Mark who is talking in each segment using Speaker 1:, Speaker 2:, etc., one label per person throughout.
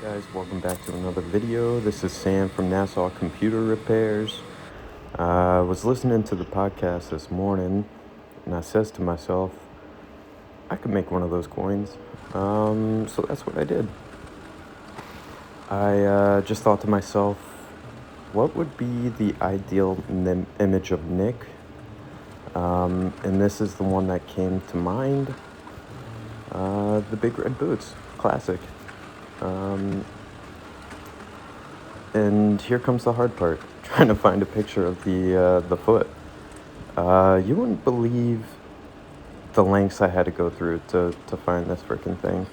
Speaker 1: Guys, welcome back to another video. This is Sam from Nassau Computer Repairs. I was listening to the podcast this morning and I says to myself, I could make one of those coins. So that's what I did. I just thought to myself, what would be the ideal image of Nick? And this is the one that came to mind. The big red boots, classic. And here comes the hard part, trying to find a picture of the foot. You wouldn't believe the lengths I had to go through to find this freaking thing.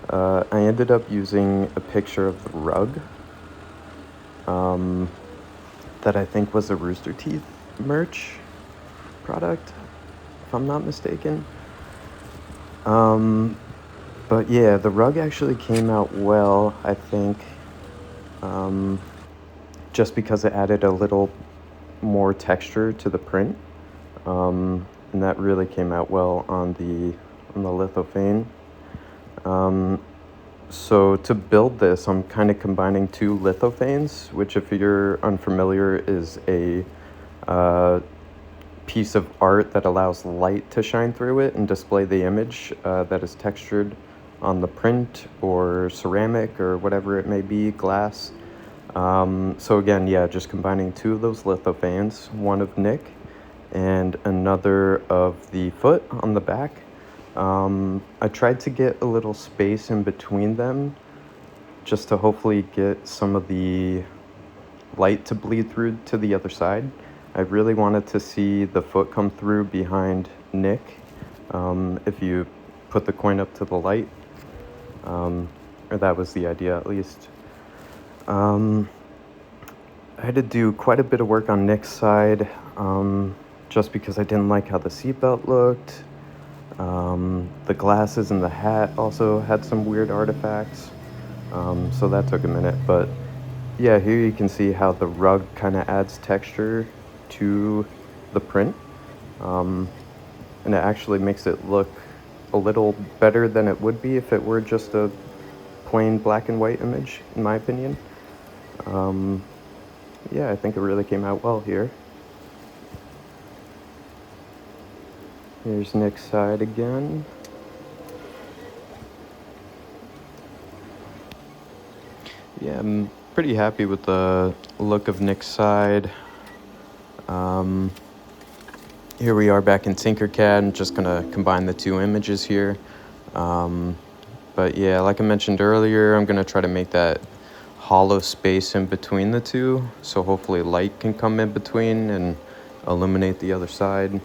Speaker 1: I ended up using a picture of the rug that I think was a Rooster Teeth merch product, if I'm not mistaken. But yeah, the rug actually came out well, I think. Just because it added a little more texture to the print, and that really came out well on the lithophane. So to build this, I'm kind of combining two lithophanes, which, if you're unfamiliar, is a piece of art that allows light to shine through it and display the image that is textured on the print or ceramic or whatever it may be, glass. So again, yeah, just combining two of those lithophanes, one of Nick and another of the foot on the back. I tried to get a little space in between them just to hopefully get some of the light to bleed through to the other side. I really wanted to see the foot come through behind Nick, if you put the coin up to the light, or that was the idea at least. I had to do quite a bit of work on Nick's side, just because I didn't like how the seatbelt looked. The glasses and the hat also had some weird artifacts, so that took a minute. But yeah, here you can see how the rug kind of adds texture to the print, and it actually makes it look a little better than it would be if it were just a plain black and white image, in my opinion. Yeah, I think it really came out well here. Here's Nick's side again. Yeah, I'm pretty happy with the look of Nick's side. Here we are back in Tinkercad. I'm just gonna combine the two images here. But yeah, like I mentioned earlier, I'm gonna try to make that hollow space in between the two, so hopefully light can come in between and illuminate the other side.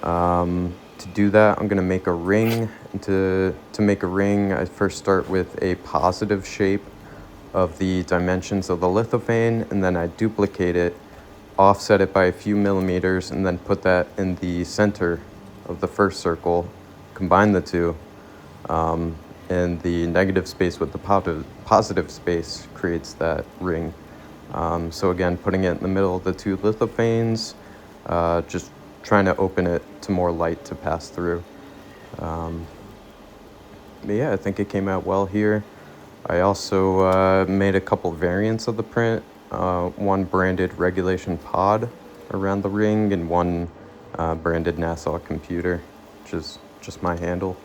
Speaker 1: To do that, I'm gonna make a ring. And to make a ring, I first start with a positive shape of the dimensions of the lithophane, and then I duplicate it, offset it by a few millimeters, and then put that in the center of the first circle, combine the two, and the negative space with the positive space creates that ring. So again, putting it in the middle of the two lithophanes, just trying to open it to more light to pass through. But yeah, I think it came out well here. I also made a couple variants of the print, one branded Regulation Pod around the ring, and one branded Nassau Computer, which is just my handle.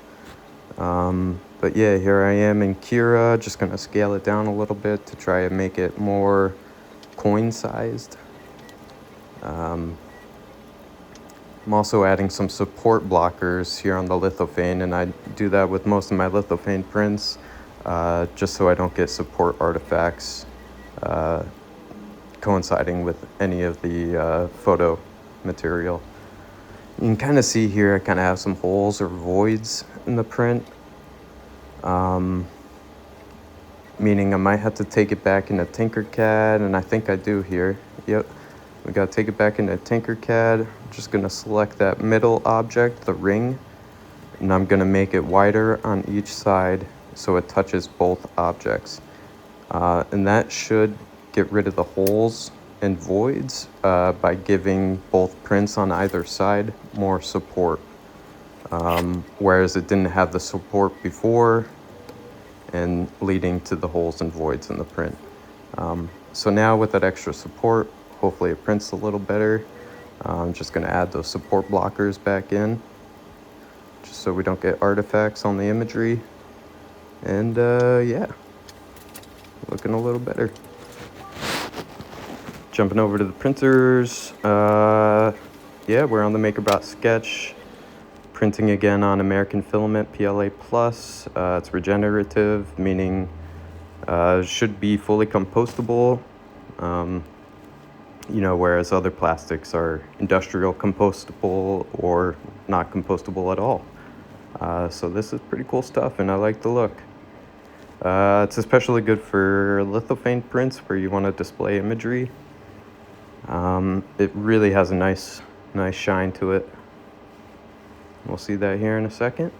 Speaker 1: But yeah, here I am in Cura, just gonna scale it down a little bit to try and make it more coin-sized. I'm also adding some support blockers here on the lithophane, and I do that with most of my lithophane prints, just so I don't get support artifacts coinciding with any of the photo material. You can kind of see here I kind of have some holes or voids in the print, meaning I might have to take it back into Tinkercad, and I think I do here. Yep, we gotta take it back into Tinkercad. I'm just gonna select that middle object, the ring, and I'm gonna make it wider on each side so it touches both objects. And that should get rid of the holes and voids by giving both prints on either side more support. Whereas it didn't have the support before, and leading to the holes and voids in the print. So now with that extra support, hopefully it prints a little better. I'm just going to add those support blockers back in, just so we don't get artifacts on the imagery. And yeah, looking a little better. Jumping over to the printers. Yeah, we're on the MakerBot Sketch. Printing again on American Filament PLA+. It's regenerative, meaning should be fully compostable. You know, whereas other plastics are industrial compostable or not compostable at all. So this is pretty cool stuff, and I like the look. It's especially good for lithophane prints where you want to display imagery. It really has a nice shine to it. We'll see that here in a second.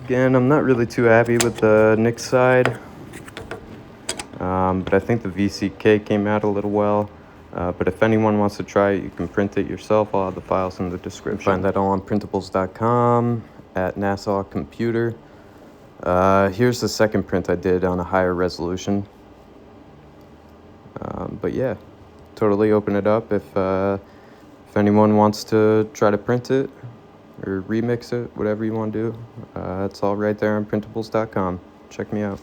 Speaker 1: Again, I'm not really too happy with the Nik side, but I think the VCK came out a little well. But if anyone wants to try it, you can print it yourself. I'll have the files in the description. Find that all on printables.com, at Nassau Computer. Here's the second print I did on a higher resolution. But yeah, totally open it up if anyone wants to try to print it or remix it, whatever you want to do. It's all right there on printables.com. Check me out.